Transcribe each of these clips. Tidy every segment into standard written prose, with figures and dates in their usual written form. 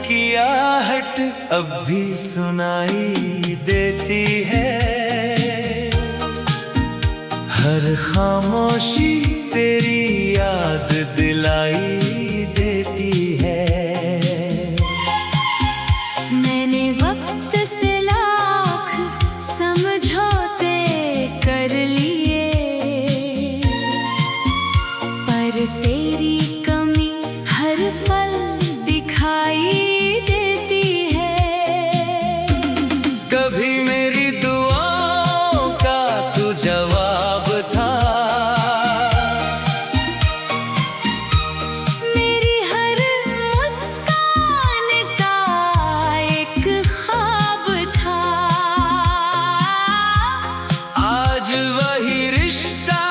की आहट अब भी सुनाई देती है। हर खामोशी तेरी याद दिलाई देती है। मैंने वक्त से लाख समझौते कर लिए, पर तेरी कमी हर पल दिखाई देती है। कभी मेरी दुआओं का तू जवाब था, मेरी हर मुस्कान का एक ख्वाब था। आज वही रिश्ता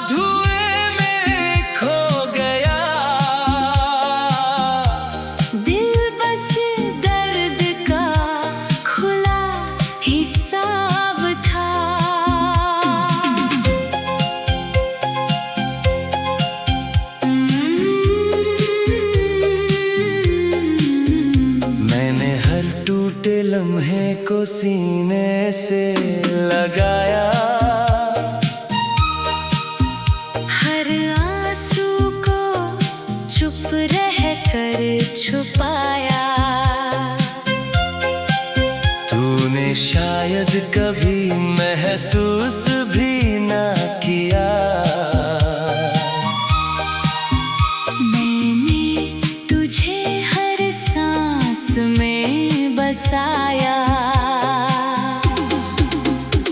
धुएं में खो गया। दिल बस दर्द का खुला हिसाब था। मैंने हर टूटे लम्हे को सीने से लगाया। हर आंसू को चुप रह कर छुपाया। तूने शायद कभी महसूस भी ना किया। मैंने तुझे हर सांस में बसाया।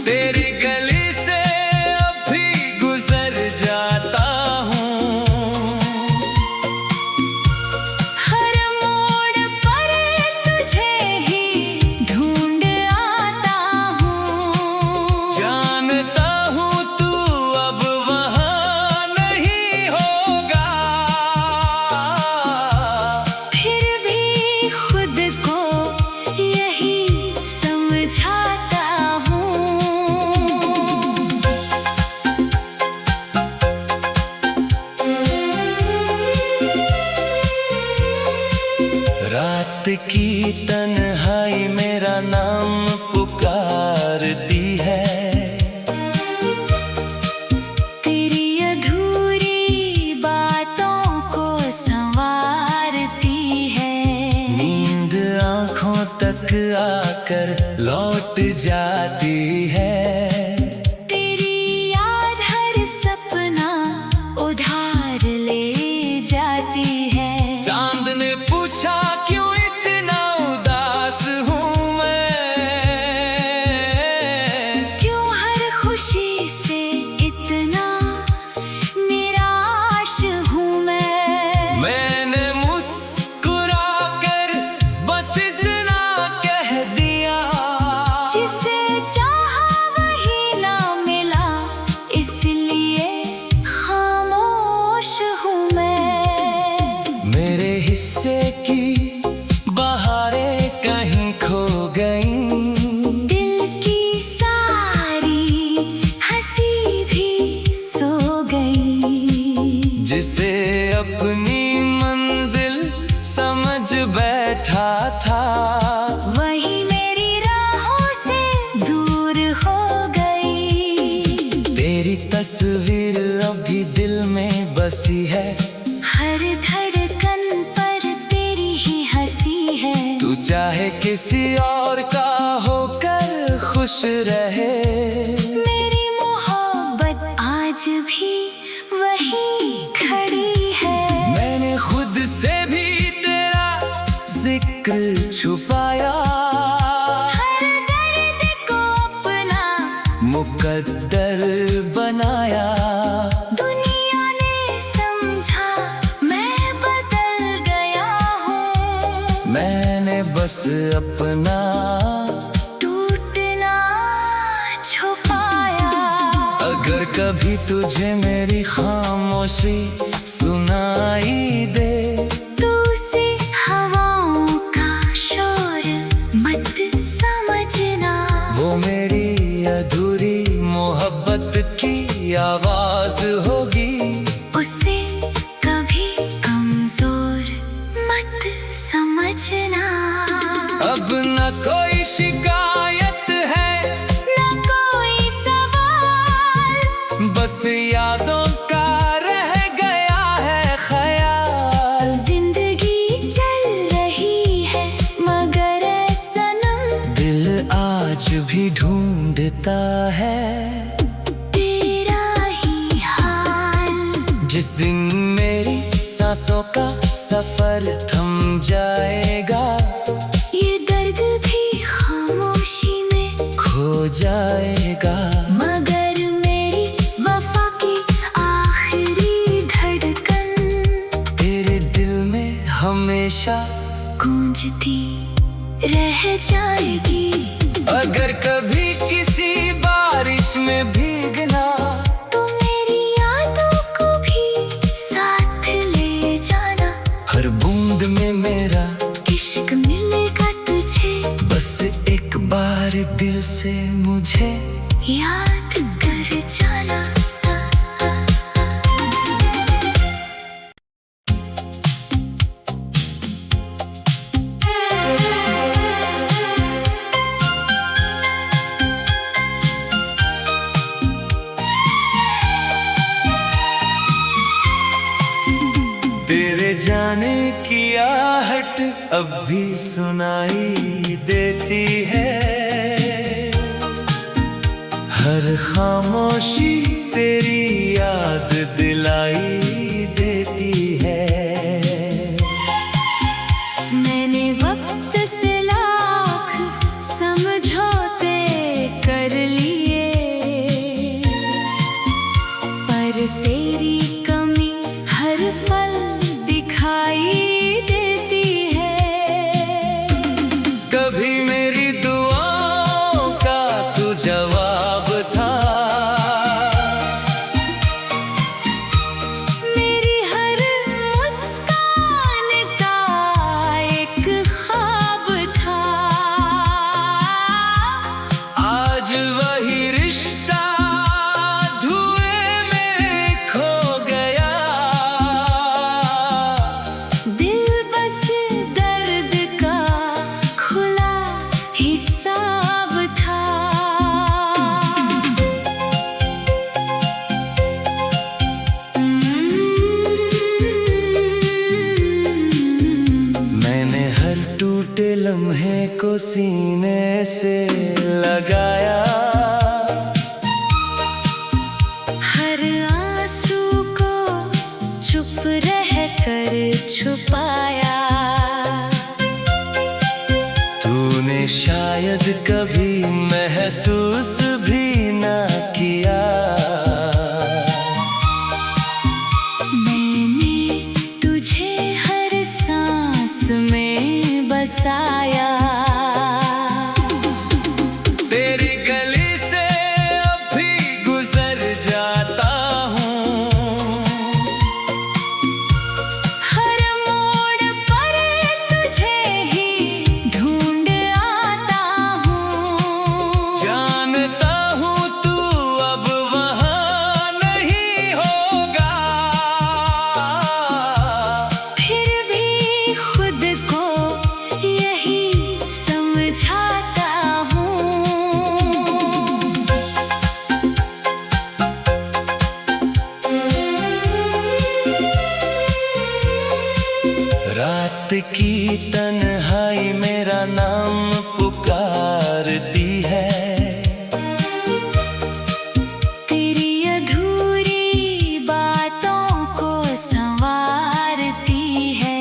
तेरी गली से अब भी गुजर जाता हूँ। हर मोड़ पर तुझे ही ढूंढ आता हूँ। जानता हूँ तू अब वहाँ नहीं होगा। फिर भी खुद को यही समझाता हूँ। रात की तन्हाई मेरा नाम पुकारती है। तेरी अधूरी बातों को संवारती है। नींद आँखों तक आकर लौट जाती है। तेरी याद हर सपना उधार ले जाती है। चांद ने पूछा क्यों इतना उदास हूँ मैं, क्यों हर खुशी से इतना निराश हूँ मैं। मैंने मुस्कुरा कर बस इतना कह दिया। जिसे चाहा वही ना मिला, इसलिए खामोश हूँ मैं। मेरे हिस्से की बहारें कहीं खो गईं। दिल की सारी हंसी भी सो गई। जिसे अपनी मंजिल समझ बैठा था, वही मेरी राहों से दूर हो गई। तेरी तस्वीर अभी दिल में बसी है। हर धड़कन पर तेरी ही हंसी है। तू चाहे किसी और का होकर खुश रहे। मेरी मोहब्बत आज भी वही खड़ी है। मैंने खुद से भी तेरा जिक्र छुपाया। हर दर्द को अपना मुकद्दर बनाया। दुनिया ने समझा मैं बदल गया हूँ। मैंने बस अपना टूटना छुपाया। अगर कभी तुझे मेरी खामोशी सुनाई दे, तू उसे हवाओं का शोर मत समझना। वो मेरी अधूरी मोहब्बत की आवाज होगी। उसे कभी कमजोर मत समझ दिखता है तेरा ही हाल। जिस दिन मेरी सांसों का सफर थम जाएगा, ये दर्द भी खामोशी में खो जाएगा। मगर मेरी वफा की आखिरी धड़कन तेरे दिल में हमेशा गूंजती रह जाएगी। अगर कभी किसी बारिश में भीगना, तो मेरी यादों को भी साथ ले जाना। हर बूंद में मेरा इश्क मिलेगा तुझे, बस एक बार दिल से मुझे याद कर जाना। तेरे जाने की आहट अब भी सुनाई देती है। हर खामोशी तेरी याद दिलाई देती है। मैंने वक्त से लाख समझौते कर लिए, पर तेरी कमी हर पल दिखाई देती है। कभी मेरी दुआओं का तू जवाब था, मेरी हर मुस्कान का एक ख्वाब था। आज वही रिश्ता धुएं में खो गया। दिल बस दर्द का खुला हिसाब था। मैंने हर टूटे लम्हे को सीने से लगाया। हर आंसू को चुप रह कर छुपाया। तूने शायद कभी महसूस भी ना किया। मैंने तुझे हर सांस में बसाया। तेरी गली से अब भी गुजर जाता हूँ। हर मोड़ पर तुझे ही ढूंढ आता हूँ। जानता हूँ तू अब वहाँ नहीं होगा, फिर भी खुद को यही समझाता हूँ। रात की तन्हाई मेरा नाम पुकारती है। तेरी अधूरी बातों को संवारती है।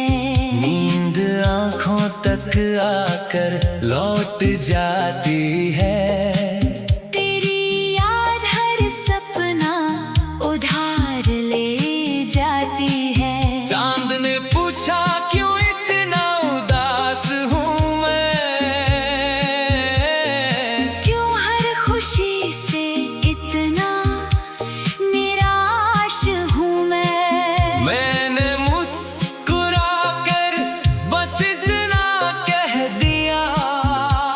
नींद आँखों तक आकर लौट जाती है। तेरी याद हर सपना उधार ले जाती है। चांद ने पूछा क्यों इतना उदास हूँ मैं, क्यों हर खुशी से इतना निराश हूँ मैं। मैंने मुस्कुरा कर बस इतना कह दिया,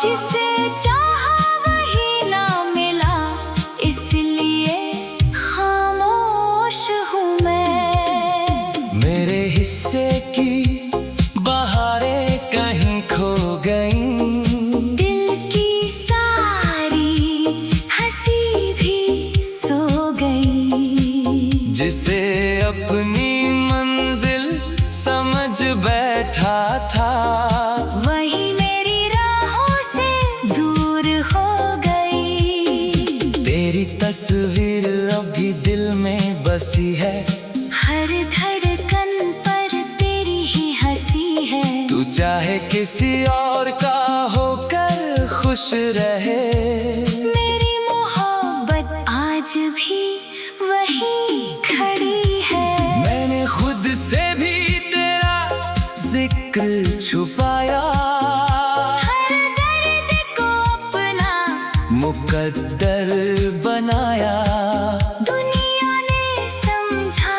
जिसे चाहा वही ना मिला, इसलिए खामोश हूँ मैं। मेरे हिस्से की बहारें कहीं खो गईं। दिल की सारी हंसी भी सो गई। जिसे अपनी मंजिल समझ बैठा था, वही मेरी राहों से दूर हो गई। चाहे किसी और का होकर खुश रहे। मेरी मोहब्बत आज भी वही खड़ी है। मैंने खुद से भी तेरा जिक्र छुपाया, हर दर्द को अपना मुकद्दर बनाया। दुनिया ने समझा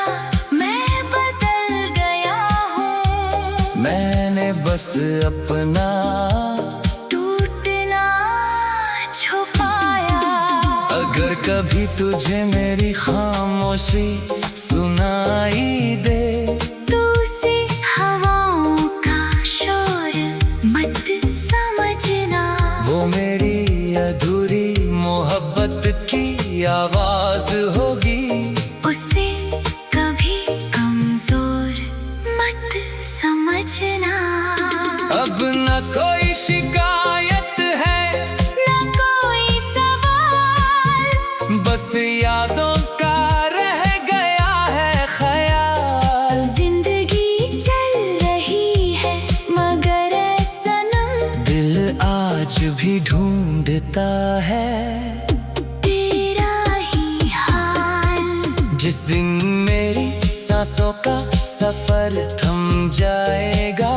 मैं बदल गया हूँ। मैंने बस अपना टूटना छुपाया। अगर कभी तुझे मेरी खामोशी सुनाई दे, तू उसे हवाओं का शोर मत समझना। वो मेरी अधूरी मोहब्बत की आवाज होगी। उसे कभी कमजोर मत समझना। अब न कोई शिकायत है, न कोई सवाल, बस यादों का रह गया है ख्याल। जिंदगी चल रही है मगर ऐ सनम, दिल आज भी ढूंढता है तेरा ही हाल। जिस दिन मेरी सांसों का सफर थम जाएगा,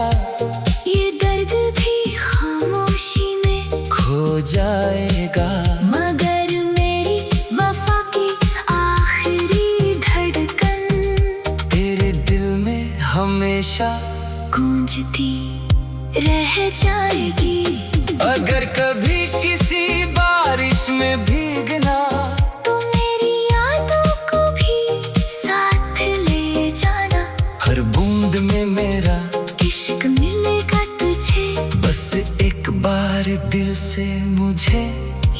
ये दर्द भी खामोशी में खो जाएगा। मगर मेरी वफा की आखिरी धड़कन तेरे दिल में हमेशा गूंजती रह जाएगी। अगर कभी किसी बारिश में भीगना, तो मेरी यादों को भी साथ ले जाना। हर बूंद में मेरा इश्क मिलेगा तुझे, बस एक बार दिल से मुझे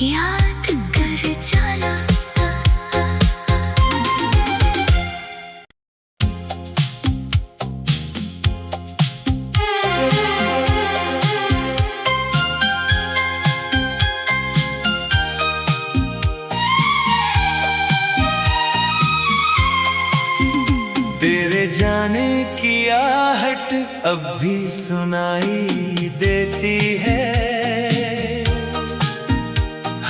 याद कर जाना। तेरे जाने की आहट अब भी सुनाई देती है।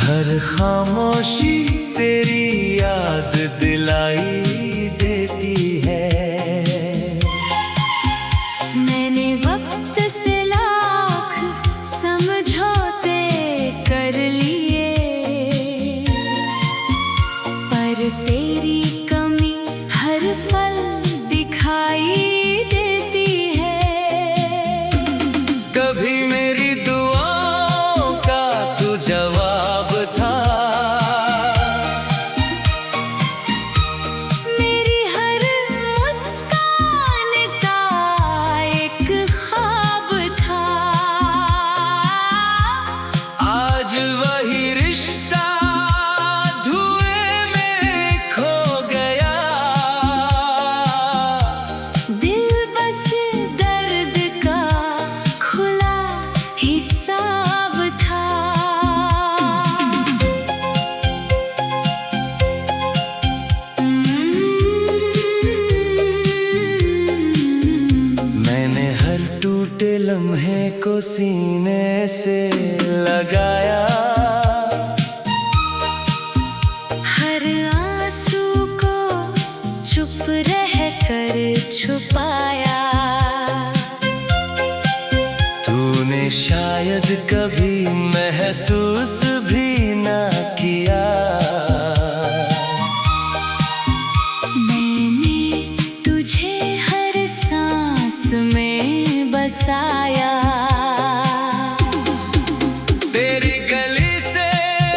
हर खामोशी तेरी याद दिलाई देती है। मैंने वक्त से लाख समझौते कर लिए, पर तेरी कमी हर पल दिखाई देती है। कभी मेरी दुआओं का तू जवाब था, मेरी हर मुस्कान का एक ख्वाब था। आज वही रिश्ता धुएं में खो गया। दिल बस दर्द का खुला हिसाब था। मैंने हर टूटे लम्हे को सीने से लगाया, हर आंसू को चुप रह कर छुपाया। तूने शायद कभी महसूस भी ना किया। मैंने तुझे हर सांस में बसाया। तेरी गली से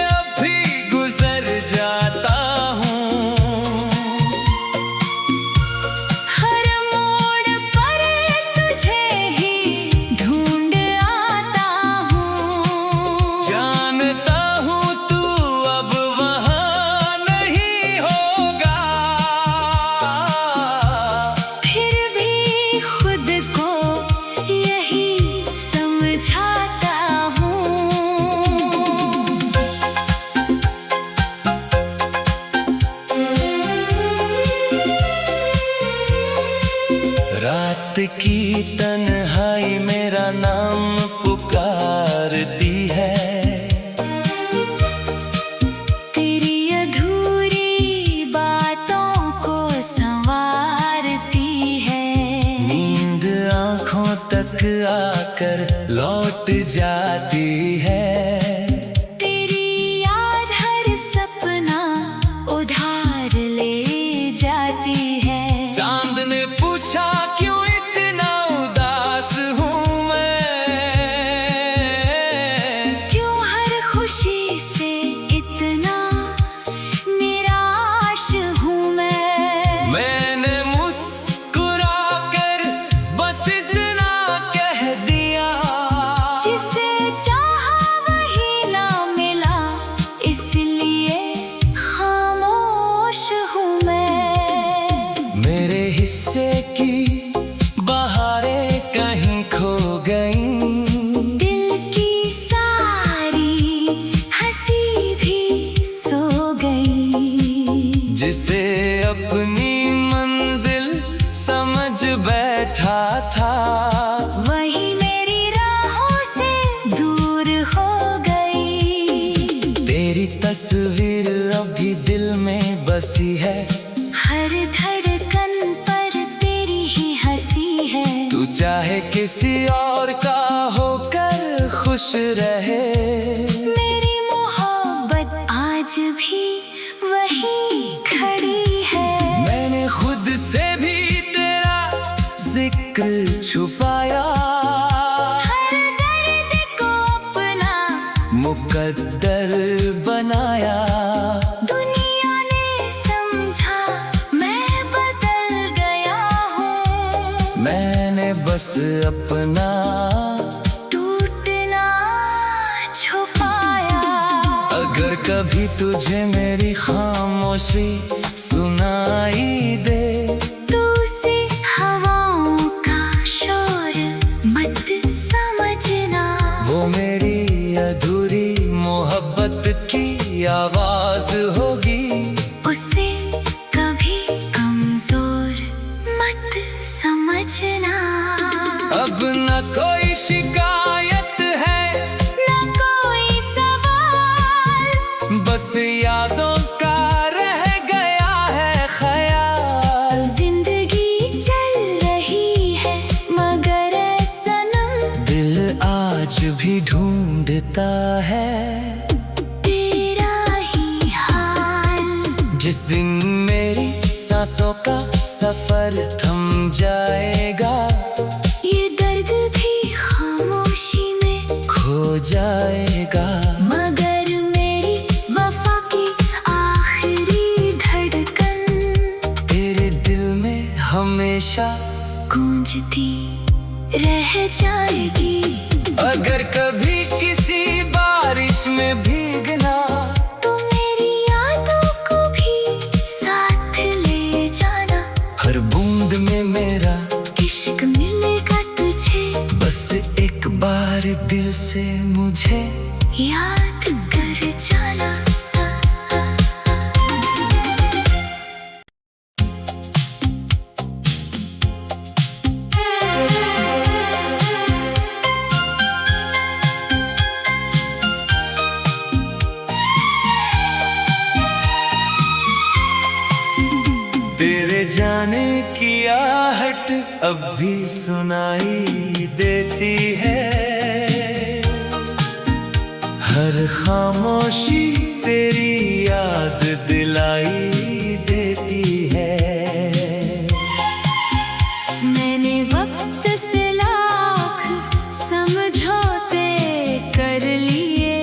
अब भी गुजर जाता हूँ। हर मोड़ पर तुझे ही ढूंढ आता हूँ। जानता हूँ तू अब वहाँ नहीं होगा, फिर भी खुद को यही समझाता हूँ। रात की तन्हाई में मेरा नाम पुकारती है। तेरी अधूरी बातों को संवारती है। नींद आँखों तक आकर लौट जाती है। तेरी याद हर सपना उधार ले जाती है। चांद ने पूछा क्यों इतना उदास हूँ मैं, क्यों हर खुशी से इतना निराश हूँ मैं। मैंने मुस्कुरा कर बस इतना कह दिया, जिसे चाहा वही ना मिला, इसलिए खामोश हूँ मैं। मेरे हिस्से की बहारें कहीं खो गईं, दिल की सारी हंसी भी सो गई। जिसे अपनी मंजिल समझ बैठा था, वही मेरी राहों से दूर हो गई। तेरी तस्वीर अभी दिल में बसी है। हर धड़कन पर तेरी ही हंसी है। तू चाहे किसी और का होकर खुश रहे, मेरी मोहब्बत आज भी वही खड़ी है। मैंने खुद से भी तेरा जिक्र छुपाया, हर दर्द को अपना मुकद्दर बनाया। दुनिया ने समझा मैं बदल गया हूँ। मैंने बस अपना टूटना छुपाया। अगर कभी तुझे मेरी खामोशी सुनाई दे, तू उसे हवाओं का शोर मत समझना। वो मेरी अधूरी मोहब्बत की आवाज होगी। उसे कभी कमजोर मत समझना। अब न कोई शिकायत है, न कोई सवाल, बस यादों का रह गया है ख्याल। जिंदगी चल रही है मगर ऐ सनम, दिल आज भी ढूंढता है तेरा ही हाल। जिस दिन मेरी सांसों का सफर थम जाएगा, ये दर्द भी खामोशी में खो जाएगा। मगर मेरी वफा की आखिरी धड़कन तेरे दिल में हमेशा गूंजती रह जाएगी। अगर कभी किसी बारिश में भीगना, तो मेरी यादों को भी साथ ले जाना। हर बूंद में मेरा इश्क मिलेगा तुझे, बस एक बार दिल से मुझे याद कर जाना। तेरे जाने की आहट अब भी सुनाई देती है। हर खामोशी तेरी याद दिलाई देती है। मैंने वक्त से लाख समझौते कर लिए,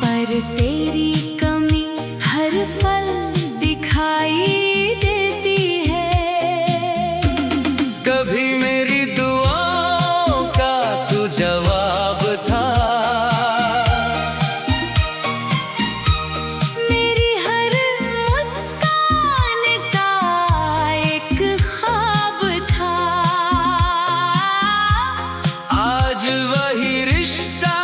पर तेरी कमी हर पल दिखाई देती है। कभी मेरी दुआओं का तू जवाब था, मेरी हर मुस्कान का एक ख्वाब था। आज वही रिश्ता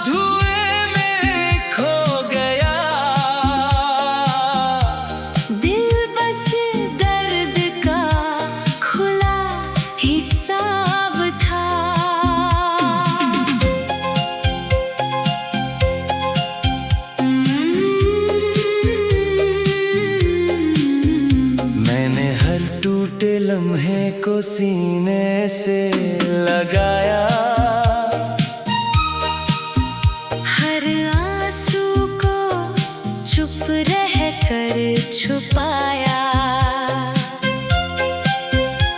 धुएं में खो गया। दिल बस दर्द का खुला को सीने से लगाया, हर आंसू को चुप रह कर छुपाया।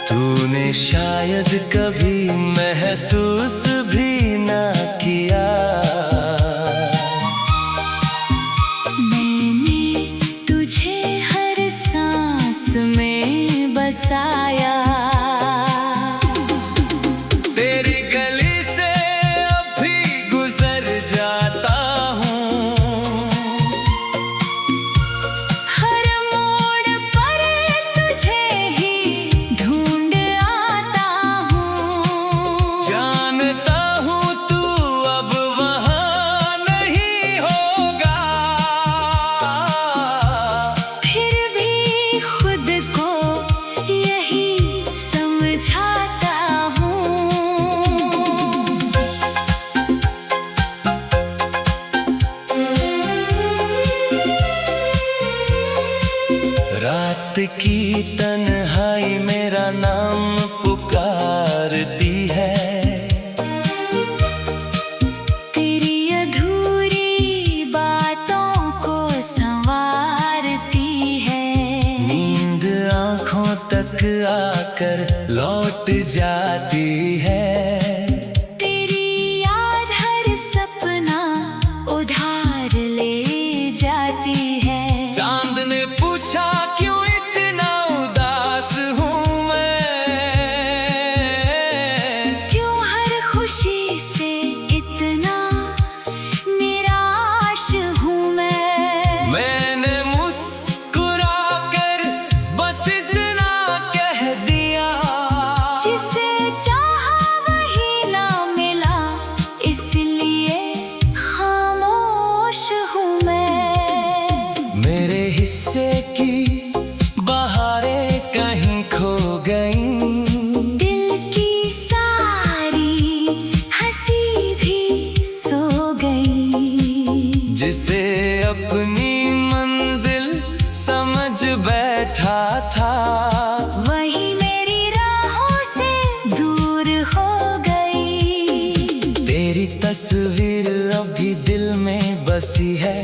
तूने शायद कभी महसूस भी ना किया, मैंने तुझे हर सांस में बसाया। तेरी गली से अब भी गुजर जाता हूँ, हर मोड़ पर तुझे ही ढूंढ आता हूँ। जानता हूँ तू अब वहाँ नहीं होगा, फिर भी खुद को यही समझाता हूँ। रात की तन्हाई मेरा नाम पुकारती है, तेरी अधूरी बातों को संवारती है। नींद आँखों तक आकर लौट जाती है। तेरी याद हर सपना उधार ले जाती है। चांद ने पूछा क्यों इतना उदास हूँ मैं, क्यों हर खुशी से इतना निराश हूँ मैं। मैंने मुस्कुरा कर बस इतना कह दिया, जिसे चाहा वही ना मिला, इसलिए खामोश हूँ मैं। मेरे हिस्से की बहारें कहीं खो गईं, दिल की सारी हंसी भी सो गई। जिसे अपनी मंजिल समझ बैठा था, वही मेरी राहों से दूर हो गई। तेरी तस्वीर अभी दिल में बसी है,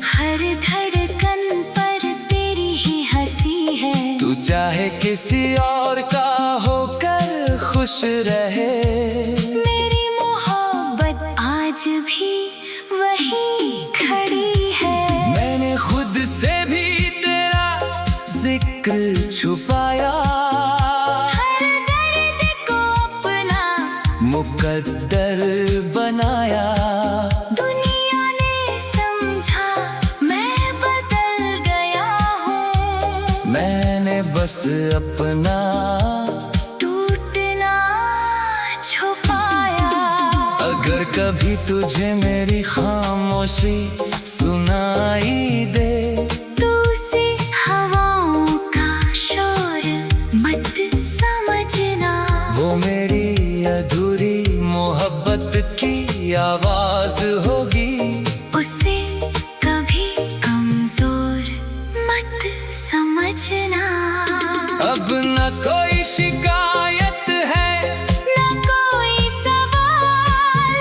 हर धड़कन पर तेरी ही हंसी है। तू चाहे किसी और का होकर खुश रहे। मेरी मोहब्बत आज भी वही खड़ी है। मैंने खुद से भी तेरा जिक्र छुपाया, हर दर्द को अपना मुकद्दर बनाया। दुनिया ने समझा मैं बदल गया हूँ। मैंने बस अपना टूटना छुपाया। अगर कभी तुझे मेरी खामोशी सुनाई दे, तू से हवाओं का शोर मत समझना। वो मेरी अधूरी मोहब्बत की आवाज होगी। उसे कभी कमजोर मत समझना। अब न कोई शिकायत है, न कोई सवाल,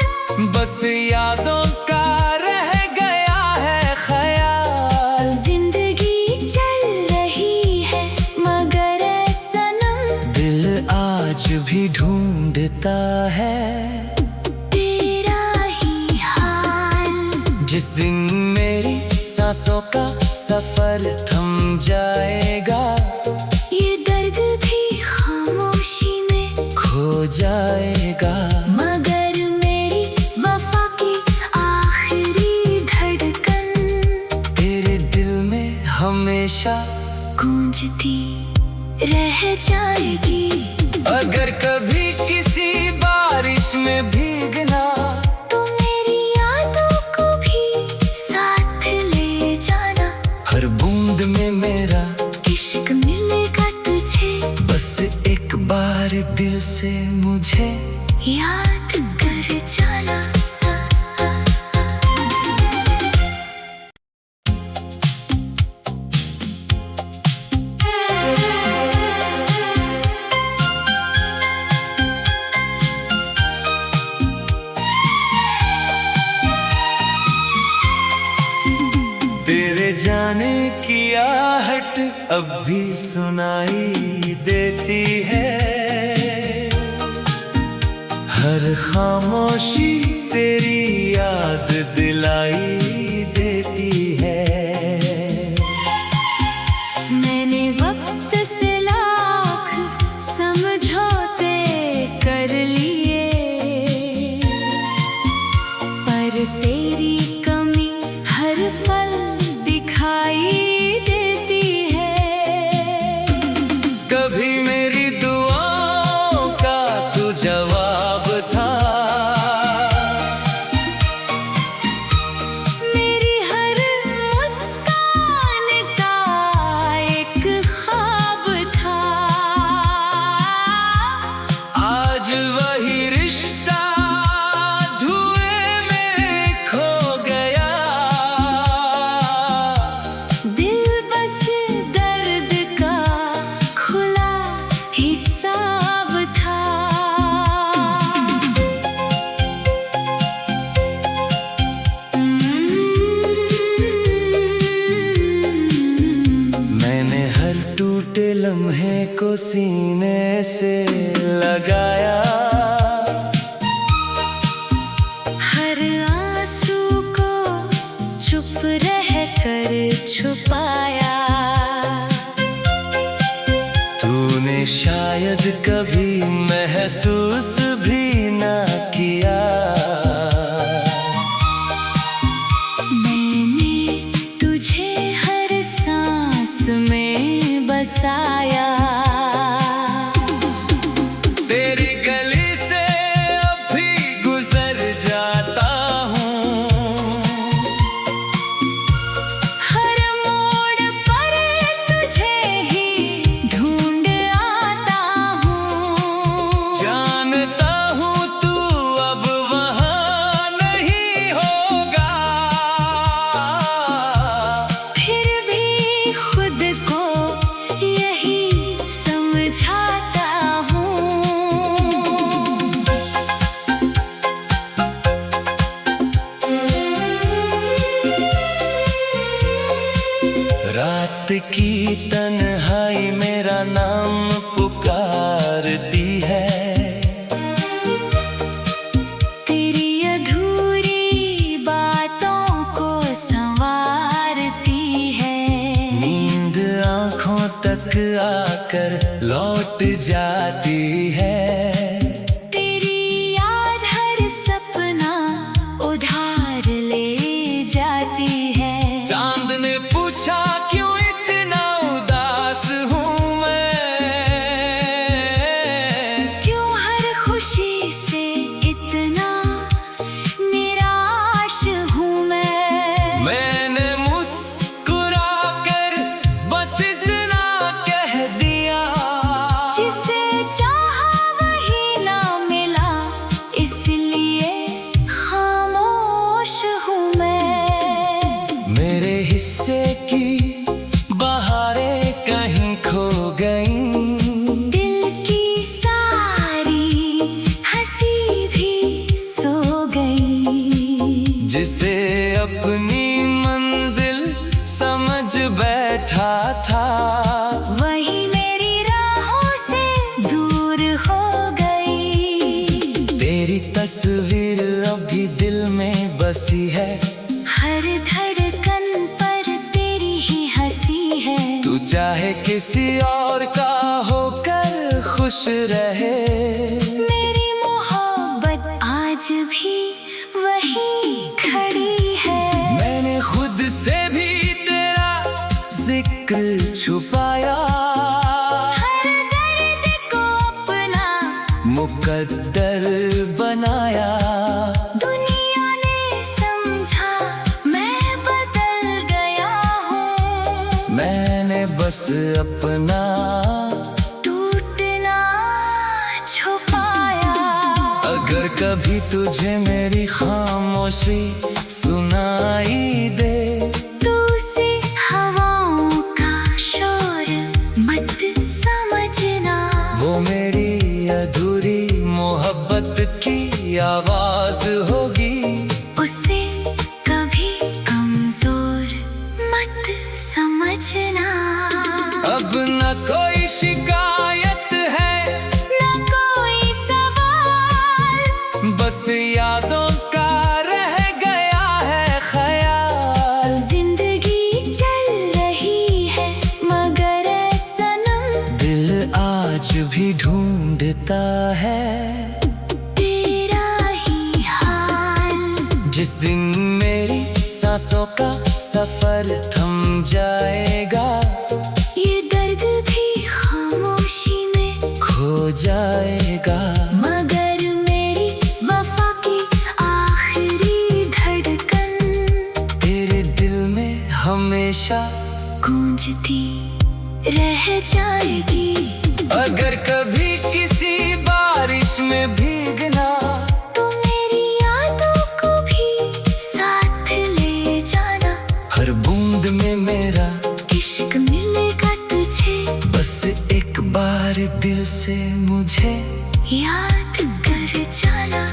बस यादों का रह गया है ख्याल। जिंदगी चल रही है मगर ऐ सनम, दिल आज भी ढूंढता है तेरा ही हाल। जिस दिन मेरी सांसों का सफर थम जाएगा, ये दर्द भी खामोशी में खो जाएगा। मगर मेरी वफा की आखिरी धड़कन तेरे दिल में हमेशा गूंजती रह जाएगी। अगर कभी किसी बारिश में भीगना, तो मेरी यादों को भी साथ ले जाना। हर बूंद में मेरा इश्क मिलेगा तुझे, बस एक बार दिल से मुझे याद कर जाना। की आहट अब भी सुनाई देती है। हर खामोशी तेरी याद दिलाई देती है। मैंने वक्त से लाख समझौते कर लिए, पर तेरी कमी हर पल दिखाई देती है। कभी मेरी दुआओं का तू जवाब था, मेरी हर मुस्कान का एक ख्वाब था। आज वही रिश्ता धुएं में खो गया। दिल बस दर्द का खुला हिसाब था। मैंने हर टूटे लम्हे को सीने से लगाया। हर आंसू को चुप रह कर छुपाया। तूने शायद कभी महसूस भी ना किया। मैंने तुझे हर सांस में बसाया। तेरी गली से अब भी गुजर जाता हूँ। हर मोड़ पर तुझे ही ढूंढ आता हूँ। जानता हूँ तू अब वहाँ नहीं होगा। फिर भी खुद को यही समझाता हूँ। रात की तन्हाई मेरा नाम पुकारती है। तेरी अधूरी बातों को संवारती है। नींद आँखों तक आकर लौट जाती है। तेरी याद हर सपना उधार ले जाती है। चांद ने पूछा क्यों इतना उदास हूँ मैं। क्यों हर खुशी से इतना निराश हूँ मैं। मैंने मुस्कुरा कर बस इतना कह दिया। जिसे चाहा वही ना मिला, इसलिए खामोश हूँ मैं। मेरे हिस्से की बहारें कहीं खो गईं। दिल की सारी हंसी भी सो गई। जिसे अपनी मंजिल समझ बैठा था, वही मेरी राहों से दूर हो गई। तेरी तस्वीर अभी दिल में बसी है। हर धड़कन पर तेरी ही हंसी है। तू चाहे किसी और का होकर खुश रहे। मेरी मोहब्बत आज भी वही खड़ी है। मैंने खुद से भी तेरा जिक्र छुपाया। हर दर्द को अपना मुकद्दर बनाया। दुनिया ने समझा मैं बदल गया हूँ। मैंने बस अपना टूटना छुपाया। अगर कभी तुझे मेरी खामोशी सुनाई दे, तू उसे हवाओं का शोर मत समझना। वो मेरी अधूरी मोहब्बत की आवाज होगी। उसे कभी कमजोर मत समझ ढूंढता है तेरा ही हाल। जिस दिन मेरी सांसों का सफर थम जाएगा, ये दर्द भी खामोशी में खो जाएगा। मगर मेरी वफा की आखिरी धड़कन तेरे दिल में हमेशा गूंजती रह जाएगी। अगर कभी किसी बारिश में भीगना, तो मेरी यादों को भी साथ ले जाना। हर बूंद में मेरा इश्क मिलेगा तुझे, बस एक बार दिल से मुझे याद कर जाना।